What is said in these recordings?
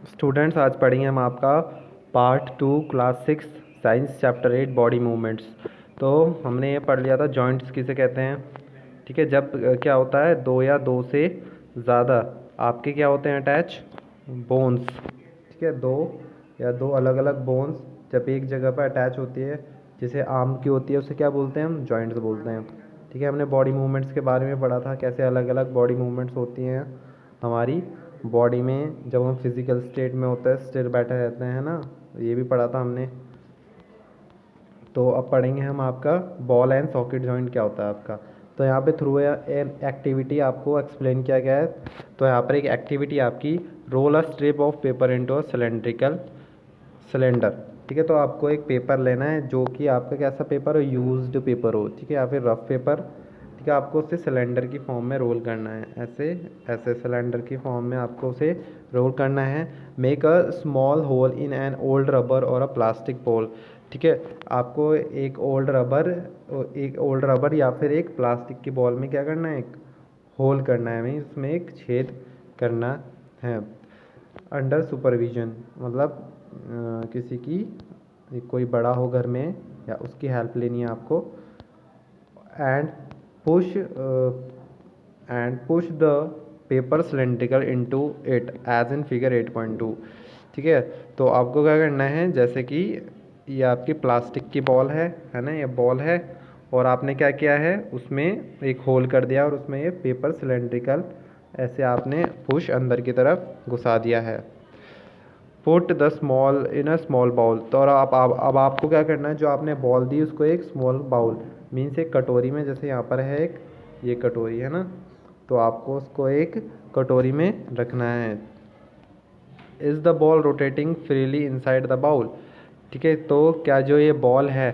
Students, आज पढ़ेंगे हम आपका part 2 class 6 science chapter 8 body movements. तो हमने ये पढ़ लिया था जॉइंट्स किसे कहते हैं। ठीक है, जब क्या होता है, दो या दो से ज़्यादा आपके क्या होते हैं अटैच, बोन्स। ठीक है, दो या दो अलग अलग बोन्स जब एक जगह पर अटैच होती है, जैसे आर्म की होती है, उसे क्या बोलते हैं, हम जॉइंट्स बोलते हैं। ठीक है, हमने बॉडी मूवमेंट्स के बारे में पढ़ा था, कैसे अलग अलग बॉडी मूवमेंट्स होती हैं हमारी बॉडी में जब हम फिज़िकल स्टेट में होते हैं, स्थिर बैठे रहते हैं ना, ये भी पढ़ा था हमने। तो अब पढ़ेंगे हम आपका बॉल एंड सॉकेट जॉइंट क्या होता है आपका। तो यहाँ पे थ्रू एन एक्टिविटी आपको एक्सप्लेन किया गया है। तो यहाँ पर एक एक्टिविटी आपकी, roll a strip of paper into a cylindrical cylinder. ठीक है, तो आपको एक पेपर लेना है जो कि आपका कैसा पेपर हो, यूज्ड पेपर हो, ठीक है, या फिर रफ पेपर। ठीक है, आपको उसे सिलेंडर की फॉर्म में रोल करना है, ऐसे ऐसे सिलेंडर की फॉर्म में आपको उसे रोल करना है। Make a small hole in an old rubber और अ प्लास्टिक बॉल। ठीक है, आपको एक ओल्ड रबर या फिर एक प्लास्टिक की बॉल में क्या करना है, एक होल करना है, मीन्स उसमें एक छेद करना है। अंडर सुपरविजन मतलब किसी की, कोई बड़ा हो घर में या उसकी हेल्प लेनी है आपको। And push push the paper cylindrical into it as in figure 8.2। ठीक है, तो आपको क्या करना है, जैसे कि ये आपकी प्लास्टिक की बॉल है ना, ये बॉल है, और आपने क्या किया है, उसमें एक होल कर दिया और उसमें ये पेपर सिलेंड्रिकल ऐसे आपने पुश अंदर की तरफ घुसा दिया है। Put the small in a small bowl. तो और अब आपको क्या करना है, जो आपने बॉल दी उसको एक स्मॉल बाउल मीन्स एक कटोरी में, जैसे यहाँ पर है एक ये कटोरी है ना, तो आपको उसको एक कटोरी में रखना है। Is the ball rotating freely inside the bowl. ठीक है, तो क्या जो ये बॉल है,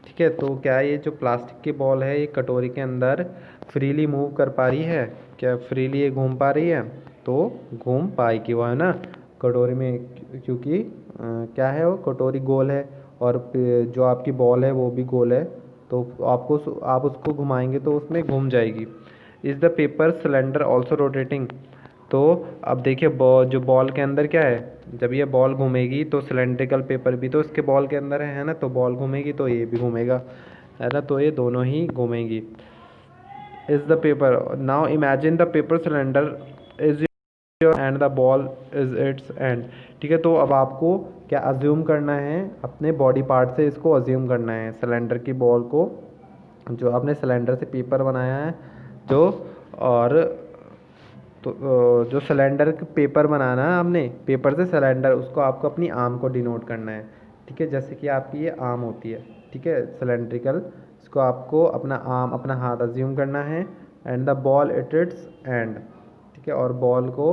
ठीक है, तो क्या ये जो प्लास्टिक की बॉल है ये कटोरी के अंदर फ्रीली मूव कर पा रही है, क्या फ्रीली ये घूम पा रही है, तो घूम पाएगी वो, है ना, कटोरी में, क्योंकि क्या है, वो कटोरी गोल है और जो आपकी बॉल है वो भी गोल है, तो आप उसको घुमाएंगे तो उसमें घूम जाएगी। Is the paper cylinder also rotating. तो अब देखिए जो बॉल के अंदर क्या है, जब ये बॉल घूमेगी तो सिलेंड्रिकल पेपर भी तो इसके बॉल के अंदर है ना, तो बॉल घूमेगी तो ये भी घूमेगा, है ना, तो ये दोनों ही घूमेंगी। Is the paper, now imagine the paper cylinder is end the ball is its end. ठीक है, तो अब आपको क्या अज्यूम करना है, अपने बॉडी पार्ट से इसको अज्यूम करना है, सिलेंडर की बॉल को, जो आपने सिलेंडर से पेपर बनाया है, जो और तो जो सिलेंडर पेपर बनाना है आपने, पेपर से सिलेंडर, उसको आपको अपनी आर्म को डिनोट करना है। ठीक है, जैसे कि आपकी ये आर्म होती है, ठीक है, सिलेंड्रिकल, इसको आपको अपना आर्म, अपना हाथ अज्यूम करना है। And the ball it it's end. ठीक है, और बॉल को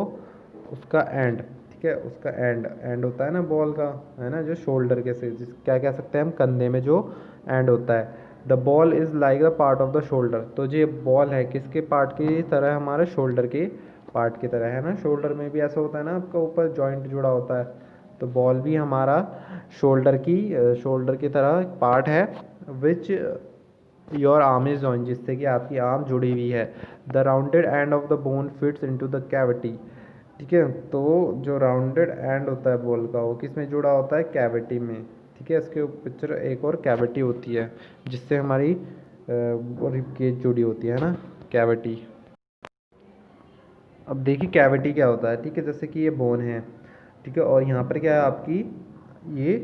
उसका एंड, ठीक है, उसका एंड होता है ना बॉल का, है ना, जो शोल्डर के से क्या कह सकते हैं हम, कंधे में जो एंड होता है। The ball is like the part of the shoulder. तो जो ये बॉल है किसके पार्ट की तरह, हमारे शोल्डर के पार्ट की तरह, है ना, शोल्डर में भी ऐसा होता है ना, आपका ऊपर जॉइंट जुड़ा होता है, तो बॉल भी हमारा शोल्डर की तरह पार्ट है, which your arm is joint, जिससे कि आपकी आर्म जुड़ी हुई है। The rounded end of the bone fits into the cavity. ठीक है, तो जो राउंडेड एंड होता है बॉल का, वो किस में जुड़ा होता है, कैविटी में। ठीक है, इसके पिक्चर एक और कैविटी होती है जिससे हमारी रिब केज जुड़ी होती है ना, कैविटी। अब देखिए कैविटी क्या होता है। ठीक है, जैसे कि ये बोन है, ठीक है, और यहाँ पर क्या है आपकी, ये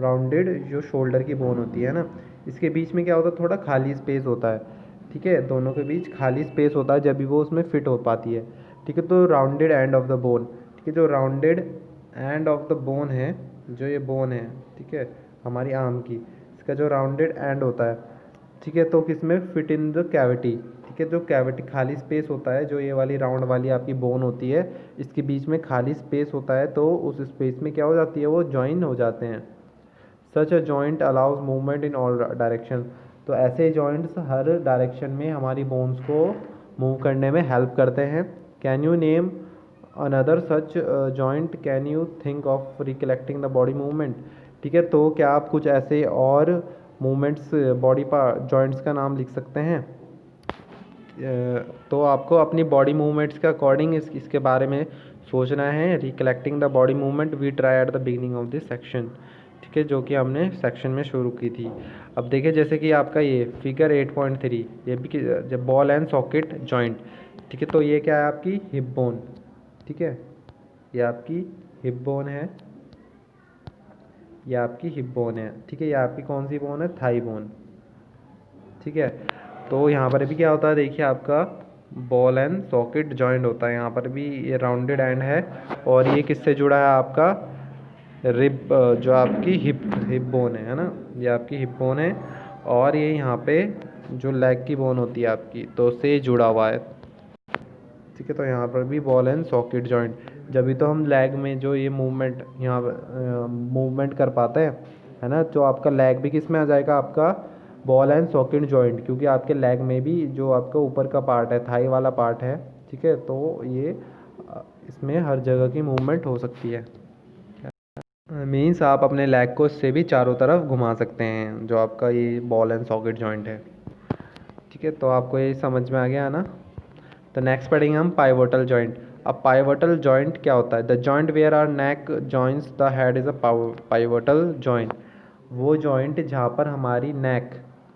राउंडेड जो शोल्डर की बोन होती है ना, इसके बीच में क्या होता है, थोड़ा खाली स्पेस होता है। ठीक है, दोनों के बीच खाली स्पेस होता है जब भी वो उसमें फिट हो पाती है। ठीक है, तो rounded end of the bone. ठीक है, जो rounded end of the bone है, जो ये बोन है, ठीक है, हमारी आर्म की, इसका जो राउंडेड एंड होता है, ठीक है, तो किस में, फिट इन द कैविटी। ठीक है, जो कैविटी खाली स्पेस होता है, जो ये वाली राउंड वाली आपकी बोन होती है, इसके बीच में खाली स्पेस होता है, तो उस स्पेस में क्या हो जाती है, वो ज्वाइन हो जाते हैं। Such a joint allows movement in all direction. तो ऐसे जॉइंट्स हर डायरेक्शन में हमारी बोन्स को मूव करने में हेल्प करते हैं। Can you name another such joint, can you think of recollecting the body movement. ठीक है, तो क्या आप कुछ ऐसे और मूवमेंट्स, बॉडी पार्ट जॉइंट्स का नाम लिख सकते हैं। तो आपको अपनी बॉडी मूवमेंट्स के अकॉर्डिंग इसके बारे में सोचना है। Recollecting the body movement we try at the beginning of this section, ठीक है, जो कि हमने सेक्शन में शुरू की थी। अब देखिए जैसे कि आपका ये फिगर 8.3, ये भी जब बॉल एंड सॉकेट जॉइंट, ठीक है, तो ये क्या है आपकी हिप बोन, ठीक है, ये आपकी हिप बोन है, ये आपकी हिप बोन है, ठीक है, ये आपकी कौन सी बोन है, थाई बोन, ठीक है। तो यहाँ पर भी क्या होता है, देखिए आपका बॉल एंड सॉकेट जॉइंट होता है, यहाँ पर भी ये राउंडेड एंड है, और ये किससे जुड़ा है आपका रिब, जो आपकी हिप बोन है ना, ये आपकी हिप बोन है, और ये यहाँ पे जो लेग की बोन होती है आपकी, तो उससे जुड़ा हुआ है, ठीक है। तो यहाँ पर भी बॉल एंड सॉकेट जॉइंट, जब भी तो हम लेग में जो ये मूवमेंट यहाँ मूवमेंट कर पाते हैं, है ना, तो आपका लेग भी किस में आ जाएगा, आपका बॉल एंड सॉकेट जॉइंट, क्योंकि आपके लेग में भी जो आपका ऊपर का पार्ट है, थाई वाला पार्ट है, ठीक है, तो ये इसमें हर जगह की मूवमेंट हो सकती है। मीन्स आप अपने लेग को इससे भी चारों तरफ घुमा सकते हैं, जो आपका ये बॉल एंड सॉकेट जॉइंट है, ठीक है। तो आपको ये समझ में आ गया ना। तो नेक्स्ट पढ़ेंगे हम पाइवोटल जॉइंट। अब पाइवोटल जॉइंट क्या होता है, the joint where are neck joints the head is a pivotal joint. वो जॉइंट जहाँ पर हमारी नेक,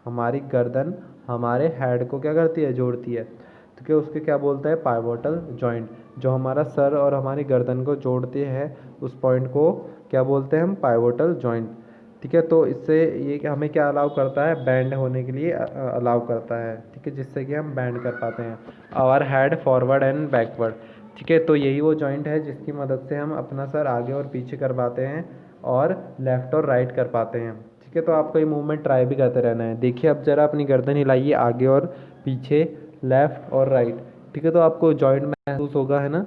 हमारी गर्दन हमारे हेड को क्या करती है, जोड़ती है, तो क्या उसके क्या बोलते हैं, पाइवोटल जॉइंट। जो हमारा सर और हमारी गर्दन को जोड़ते हैं, उस पॉइंट को क्या बोलते हैं हम, पाइवोटल जॉइंट, ठीक है। तो इससे ये हमें क्या अलाउ करता है, बैंड होने के लिए अलाउ करता है, ठीक है, जिससे कि हम बैंड कर पाते हैं our head forward and backward, ठीक है। तो यही वो जॉइंट है जिसकी मदद से हम अपना सर आगे और पीछे कर पाते हैं और लेफ़्ट और राइट कर पाते हैं, ठीक है। तो आपको ये मूवमेंट ट्राई भी करते रहना है। देखिए अब ज़रा अपनी गर्दन हिलाइए आगे और पीछे, लेफ़्ट और राइट, ठीक है। तो आपको जॉइंट महसूस होगा, है ना।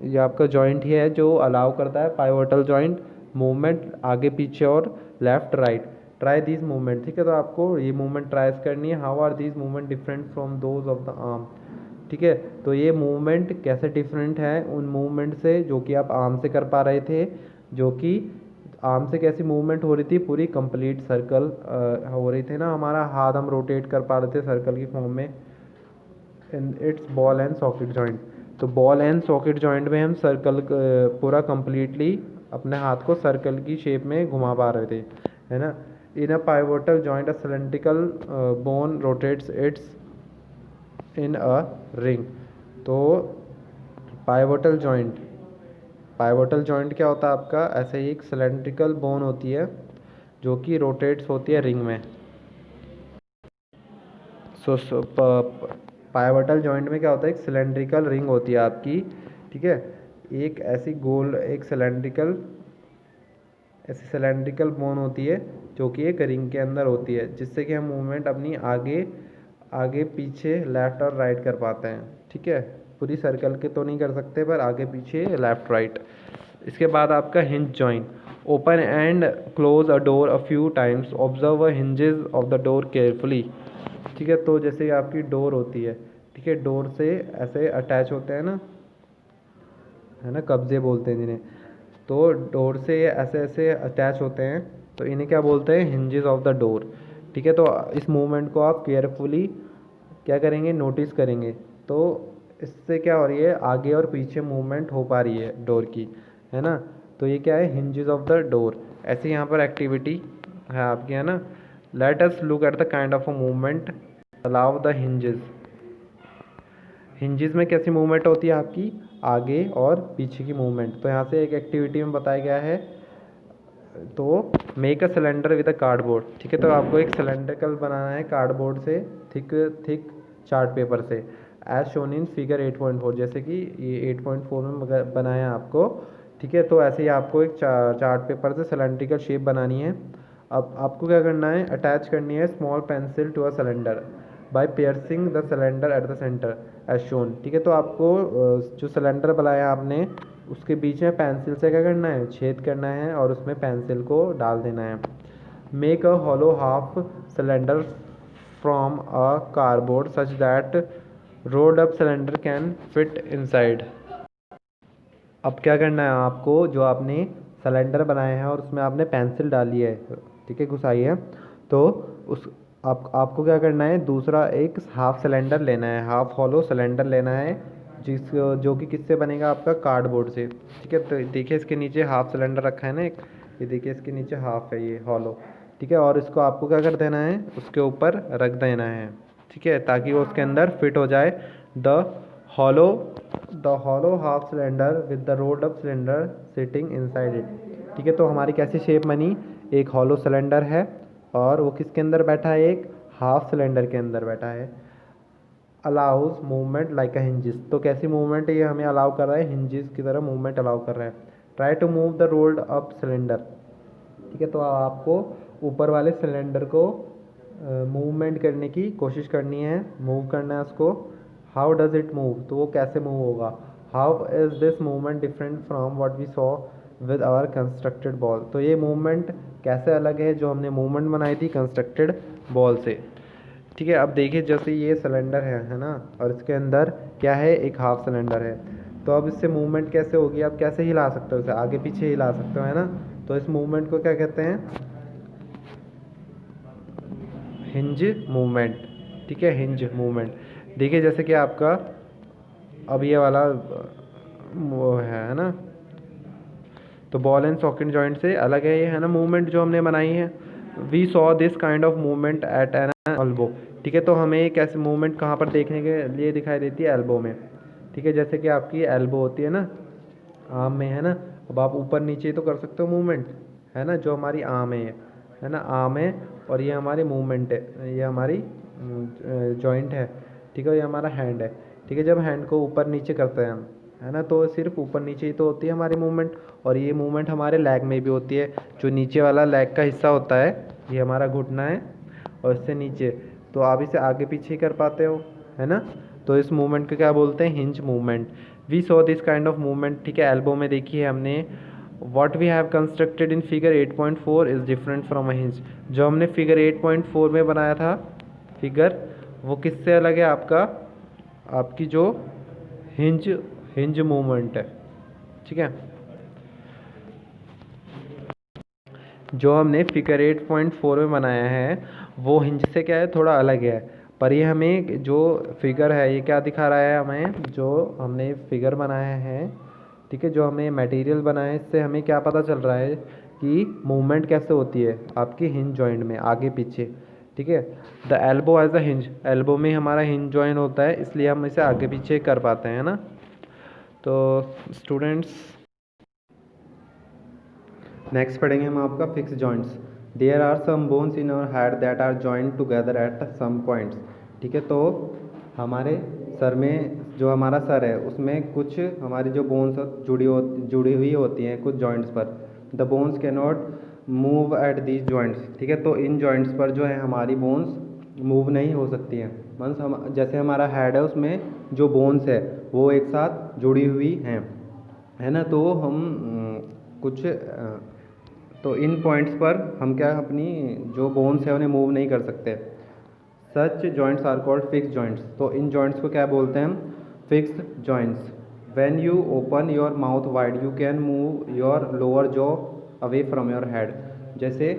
ये आपका जॉइंट ही है जो अलाउ करता है पाइवोटल जॉइंट मूवमेंट आगे पीछे और left right. Try this movement, ठीक है। तो आपको ये मूवमेंट ट्राई करनी है। How are this movement different from those of the arm, ठीक है। तो ये मूवमेंट कैसे डिफरेंट है उन मूवमेंट से जो कि आप आर्म से कर पा रहे थे, जो कि आर्म से कैसी मूवमेंट हो रही थी, पूरी कंप्लीट सर्कल हो रही थी ना, हमारा हाथ हम रोटेट कर पा रहे थे सर्कल की फॉर्म में in its ball and socket joint. तो बॉल एंड सॉकेट जॉइंट में हम सर्कल पूरा कंप्लीटली अपने हाथ को सर्कल की शेप में घुमा पा रहे थे, है ना। In a pivotal joint a cylindrical bone rotates its in a ring. तो पाइवोटल जॉइंट, पाइवोटल जॉइंट क्या होता है आपका, ऐसे ही एक सिलेंड्रिकल बोन होती है जो कि रोटेट्स होती है रिंग में। सो पाइवोटल जॉइंट में क्या होता है, एक सिलेंड्रिकल रिंग होती है आपकी, ठीक है, एक ऐसी गोल, एक सिलेंड्रिकल, ऐसी सिलेंड्रिकल बोन होती है जो कि एक रिंग के अंदर होती है, जिससे कि हम मूवमेंट अपनी आगे आगे पीछे लेफ़्ट और राइट कर पाते हैं, ठीक है। पूरी सर्कल के तो नहीं कर सकते, पर आगे पीछे लेफ़्ट राइट। इसके बाद आपका hinge joint, open and close a door a few times, observe hinges of the door carefully, ठीक है। तो जैसे आपकी डोर होती है, ठीक है, डोर से ऐसे अटैच होते हैं ना, है ना, कब्जे बोलते हैं जिन्हें। तो डोर से ये ऐसे ऐसे अटैच होते हैं, तो इन्हें क्या बोलते हैं, हिंजेस ऑफ द डोर, ठीक है। तो इस मूवमेंट को आप केयरफुली क्या करेंगे, नोटिस करेंगे। तो इससे क्या हो रही है, आगे और पीछे मूवमेंट हो पा रही है डोर की, है ना। तो ये क्या है, हिंजेस ऑफ द डोर। ऐसे यहाँ पर एक्टिविटी है आपकी, है ना। Let us look at the kind of a movement allow the hinges. Hinges में कैसी मूवमेंट होती है आपकी, आगे और पीछे की मूवमेंट। तो यहाँ से एक एक्टिविटी में बताया गया है, तो make a cylinder with a cardboard, ठीक है। तो आपको एक सिलेंड्रिकल बनाना है कार्डबोर्ड से, थिक थिक चार्ट पेपर से, एज शोन इन फिगर 8.4, जैसे कि ये 8.4 में बनाया आपको, ठीक है। तो ऐसे ही आपको एक चार्ट पेपर से सिलेंड्रिकल शेप बनानी है। अब आपको क्या करना है, अटैच करनी है small pencil to a cylinder by piercing the cylinder at the centre as shown, ठीक है। तो आपको जो सिलेंडर बनाया आपने, उसके बीच में पेंसिल से क्या करना है, छेद करना है और उसमें पेंसिल को डाल देना है। Make a hollow half cylinder from a cardboard such that rolled up cylinder can fit inside. अब क्या करना है आपको, जो आपने सिलेंडर बनाया है और उसमें आपने पेंसिल डाली है, ठीक है, घुसाई है, तो उस आपको क्या करना है, दूसरा एक हाफ सिलेंडर लेना है, हाफ हॉलो सिलेंडर लेना है, जो कि किससे बनेगा, आपका कार्डबोर्ड से। ठीक है, तो देखिए इसके नीचे हाफ सिलेंडर रखा है ना एक, ये देखिए इसके नीचे हाफ है ये हॉलो। ठीक है, और इसको आपको क्या कर देना है, उसके ऊपर रख देना है। ठीक है, ताकि वो उसके अंदर फिट हो जाए। The hollow the hollow half cylinder with the rolled up cylinder sitting inside it. ठीक है, तो हमारी कैसी शेप बनी, एक हॉलो सिलेंडर है और वो किसके अंदर बैठा है, एक हाफ सिलेंडर के अंदर बैठा है। अलाउज मूवमेंट लाइक अ हिंजिस, तो कैसी मूवमेंट ये हमें अलाउ कर रहा है, हिंजिस की तरह मूवमेंट अलाउ कर रहा है। Try to move the rolled up cylinder. ठीक है, तो आपको ऊपर वाले सिलेंडर को मूवमेंट करने की कोशिश करनी है, मूव करना है उसको। हाउ डज इट मूव, तो वो कैसे मूव होगा। How is this movement different from what we saw with our constructed ball, तो ये मूवमेंट कैसे अलग है जो हमने मूवमेंट बनाई थी कंस्ट्रक्टेड बॉल से। ठीक है, अब देखिए जैसे ये सिलेंडर है ना, और इसके अंदर क्या है, एक हाफ सिलेंडर है। तो अब इससे मूवमेंट कैसे होगी, आप कैसे हिला सकते हो इसे, आगे पीछे हिला सकते हो, है ना। तो इस मूवमेंट को क्या कहते हैं, हिंज मूवमेंट। ठीक है, हिंज मूवमेंट। देखिए जैसे कि आपका अब ये वाला वो है ना, तो बॉल एंड सॉकेट जॉइंट से अलग है ये, है ना, मूवमेंट जो हमने बनाई है। We saw this kind of movement at an elbow. ठीक है, तो हमें एक ऐसी मूवमेंट कहाँ पर देखने के लिए दिखाई देती है, एल्बो में। ठीक है, जैसे कि आपकी एल्बो होती है ना आर्म में, है ना। अब आप ऊपर नीचे तो कर सकते हो मूवमेंट, है ना, जो हमारी आर्म है ना, आर्म है, और ये हमारी मूवमेंट है, ये हमारी जॉइंट है। ठीक है, ये हमारा हैंड है। ठीक है, जब हैंड को ऊपर नीचे करते हैं हम, है ना, तो सिर्फ ऊपर नीचे ही तो होती है हमारी मूवमेंट। और ये मूवमेंट हमारे लेग में भी होती है, जो नीचे वाला लेग का हिस्सा होता है, ये हमारा घुटना है, और इससे नीचे तो आप इसे आगे पीछे ही कर पाते हो, है ना। तो इस मूवमेंट को क्या बोलते हैं, hinge movement. We saw this kind of movement. ठीक है, एल्बो में देखी है हमने। What we have constructed in figure 8.4 is different from a hinge, जो हमने फिगर 8.4 में बनाया था फिगर, वो किससे अलग है, आपका आपकी जो हिंज हिंज मूवमेंट है। ठीक है, जो हमने फिगर 8.4 में बनाया है वो हिंज से क्या है, थोड़ा अलग है। पर ये हमें जो फिगर है ये क्या दिखा रहा है, हमें जो हमने फिगर बनाया है, ठीक है, जो हमें मटेरियल बनाया है, इससे हमें क्या पता चल रहा है कि मूवमेंट कैसे होती है आपकी हिंज जॉइंट में, आगे पीछे। ठीक है, the elbow as a hinge, elbow में हमारा हिंज जॉइंट होता है, इसलिए हम इसे आगे पीछे कर पाते हैं ना। तो स्टूडेंट्स नेक्स्ट पढ़ेंगे हम आपका fix joints. There are some bones in our head that are joint together at some points. ठीक है, तो हमारे सर में, जो हमारा सर है उसमें कुछ हमारी जो बोन्स जुड़ी हुई होती हैं कुछ जॉइंट्स पर। The bones can not move at these joints. ठीक है, तो इन जॉइंट्स पर जो है हमारी बोन्स मूव नहीं हो सकती हैं। मीन्स हम जैसे हमारा हेड है उसमें जो बोन्स है वो एक साथ जुड़ी हुई हैं, है ना। तो हम कुछ तो इन पॉइंट्स पर हम क्या अपनी जो बोन्स है उन्हें मूव नहीं कर सकते। Such joints are called fix joints, तो इन जॉइंट्स को क्या बोलते हैं हम, fix joints. When you open your mouth wide you can move your lower jaw away from your head. जैसे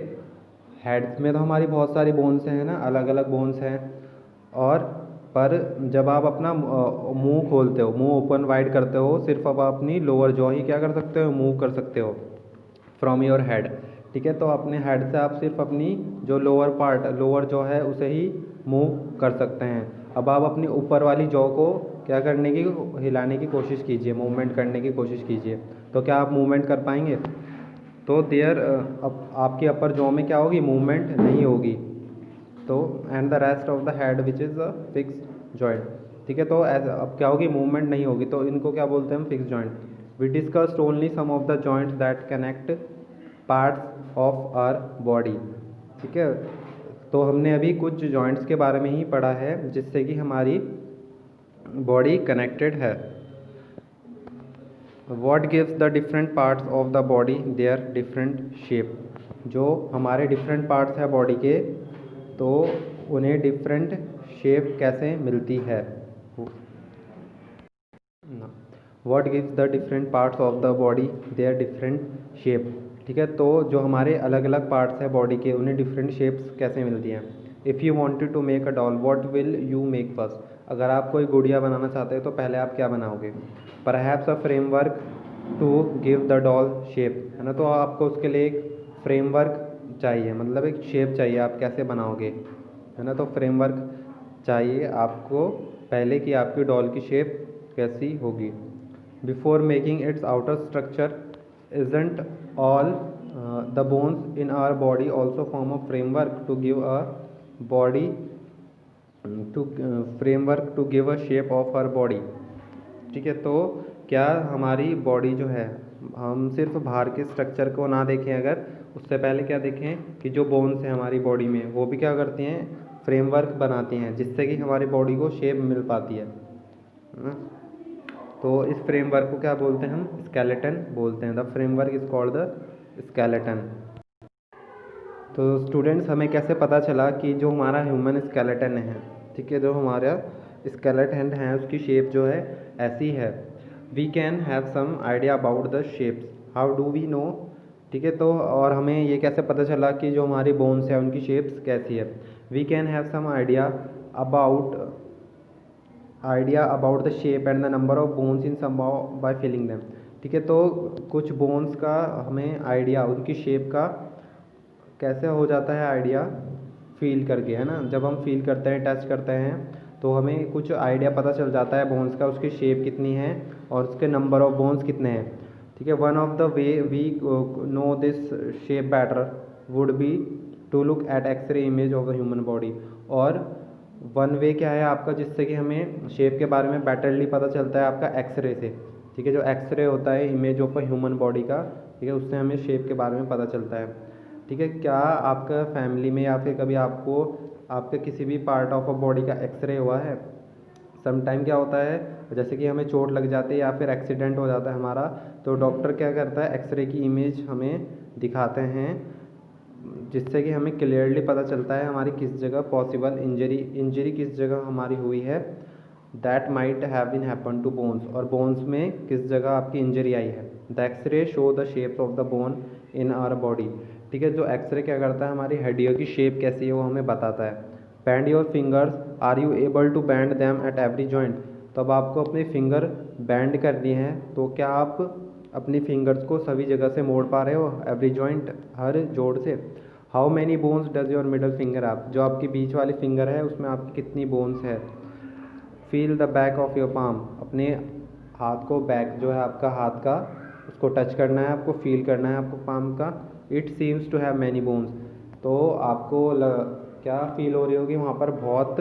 हेड में तो हमारी बहुत सारी बोन्स हैं ना, अलग अलग बोन्स हैं, और पर जब आप अपना मुंह खोलते हो, मुंह ओपन वाइड करते हो, सिर्फ अब अपनी लोअर जॉ ही क्या कर सकते हो, मूव कर सकते हो फ्रॉम योर हेड। ठीक है, तो अपने हेड से आप सिर्फ अपनी जो लोअर पार्ट, लोअर जॉ है उसे ही मूव कर सकते हैं। अब आप अपनी ऊपर वाली जॉ को क्या करने की, हिलाने की कोशिश कीजिए, मूवमेंट करने की कोशिश कीजिए, तो क्या आप मूवमेंट कर पाएंगे। तो देयर अब आपकी अपर जॉ में क्या होगी, मूवमेंट नहीं होगी। तो and the rest of the head which is a fix joint. ठीक है, तो अब क्या होगी, मूवमेंट नहीं होगी, तो इनको क्या बोलते हैं हम, fix joint. We discussed only some of the joints that connect parts of our body. ठीक है, तो हमने अभी कुछ जॉइंट्स के बारे में ही पढ़ा है जिससे कि हमारी बॉडी कनेक्टेड है। What gives the different parts of the body their different shape. जो हमारे डिफरेंट पार्ट्स हैं बॉडी के, तो उन्हें डिफरेंट शेप कैसे मिलती है। What gives the different parts of the body their different shape. ठीक है, तो जो हमारे अलग अलग पार्ट्स हैं बॉडी के उन्हें डिफरेंट शेप्स कैसे मिलती हैं। If you wanted to make a doll what will you make first, अगर आप कोई गुड़िया बनाना चाहते हो तो पहले आप क्या बनाओगे? Perhaps a framework to give the doll shape, है ना। तो आपको उसके लिए एक फ्रेमवर्क चाहिए, मतलब एक शेप चाहिए, आप कैसे बनाओगे, है ना। तो फ्रेमवर्क चाहिए आपको पहले कि आपकी डॉल की शेप कैसी होगी। Before making it's outer structure isn't all the bones in our body also form a framework to give a body to framework to give a shape of our body, ठीक है। तो क्या हमारी body जो है, हम सिर्फ बाहर के स्ट्रक्चर को ना देखें, अगर उससे पहले क्या देखें कि जो बोन्स हैं हमारी बॉडी में वो भी क्या करती हैं, फ्रेमवर्क बनाती हैं, जिससे कि हमारी बॉडी को शेप मिल पाती है ना। तो इस फ्रेमवर्क को क्या बोलते हैं हम? स्केलेटन बोलते हैं। The framework is called the skeleton. तो स्टूडेंट्स, हमें कैसे पता चला कि जो हमारा ह्यूमन स्केलेटन है, ठीक है, जो हमारा स्केलेटन है उसकी शेप जो है ऐसी है। We can have some idea about the shapes, how do we know, ठीक है। तो और हमें ये कैसे पता चला कि जो हमारी बोन्स है उनकी शेप्स कैसी है? We can have some idea about the shape and the number of bones in some by feeling them, ठीक है। तो कुछ बोन्स का हमें आइडिया, उनकी शेप का कैसे हो जाता है आइडिया? फील करके, है ना। जब हम फील करते हैं, टच करते हैं, तो हमें कुछ आइडिया पता चल जाता है बोन्स का, उसकी शेप कितनी है और उसके नंबर ऑफ बोन्स कितने हैं, ठीक है। One of the way we know this shape better would be to look at X-ray image of the human body. और वन वे क्या है आपका, जिससे कि हमें शेप के बारे में बेटरली पता चलता है आपका एक्सरे से, ठीक है। जो एक्सरे होता है image of a human body का, ठीक है, उससे हमें शेप के बारे में पता चलता है, ठीक है। क्या आपका फैमिली में या फिर कभी आपको आपके किसी भी पार्ट ऑफ अ बॉडी का एक्सरे हुआ है? समटाइम क्या होता है, जैसे कि हमें चोट लग जाती है या फिर एक्सीडेंट हो जाता है हमारा, तो डॉक्टर क्या करता है, एक्सरे की इमेज हमें दिखाते हैं, जिससे कि हमें क्लियरली पता चलता है हमारी किस जगह पॉसिबल इंजरी किस जगह हमारी हुई है। That might have been happen to bones, और बोन्स में किस जगह आपकी इंजरी आई है। The X-ray show the shapes of the bone in our body, ठीक है। जो एक्सरे क्या करता है, हमारी हड्डियों की शेप कैसी है वो हमें बताता है। Bend your fingers, are you able to bend them at every joint, तो अब आपको अपने फिंगर बैंड करनी है, तो क्या आप अपनी फिंगर्स को सभी जगह से मोड़ पा रहे हो, एवरी जॉइंट, हर जोड़ से। How many bones does your middle finger आप, जो आपकी बीच वाली फिंगर है उसमें आपकी कितनी बोन्स है। Feel the back of your palm, अपने हाथ को, बैक जो है आपका हाथ का, उसको टच करना है आपको, फील करना है आपको पाम का। It seems to have many bones, तो आपको क्या फील हो रही होगी, वहाँ पर बहुत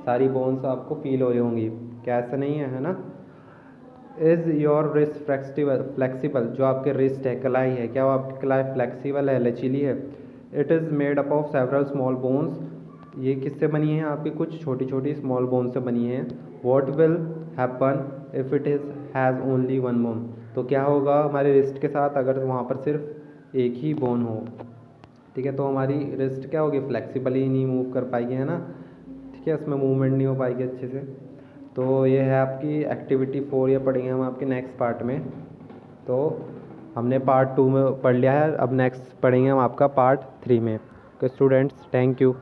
सारी बोन्स आपको फील हो रही होंगी, क्या ऐसा नहीं है, है ना। इज़ योर रिस्ट फ्लेक्सिबल, जो आपके रिस्ट है, कलाई है, क्या वो आपकी कलाई फ्लेक्सिबल है, लचीली है। It is made up of several small bones, ये किससे बनी है, आपकी कुछ छोटी छोटी स्मॉल बोन से बनी है। What will happen if it is has only one bone, तो क्या होगा हमारे रिस्ट के साथ अगर वहाँ पर सिर्फ एक ही बोन हो, ठीक है। तो हमारी रिस्ट क्या होगी, फ्लेक्सिबल ही नहीं मूव कर पाएगी, है ना, ठीक है, उसमें मूवमेंट नहीं हो पाएगी अच्छे से। तो ये है आपकी एक्टिविटी 4, ये पढ़ेंगे हम आपके नेक्स्ट पार्ट में। तो हमने पार्ट 2 में पढ़ लिया है, अब नेक्स्ट पढ़ेंगे हम आपका पार्ट 3 में। तो स्टूडेंट्स, थैंक यू।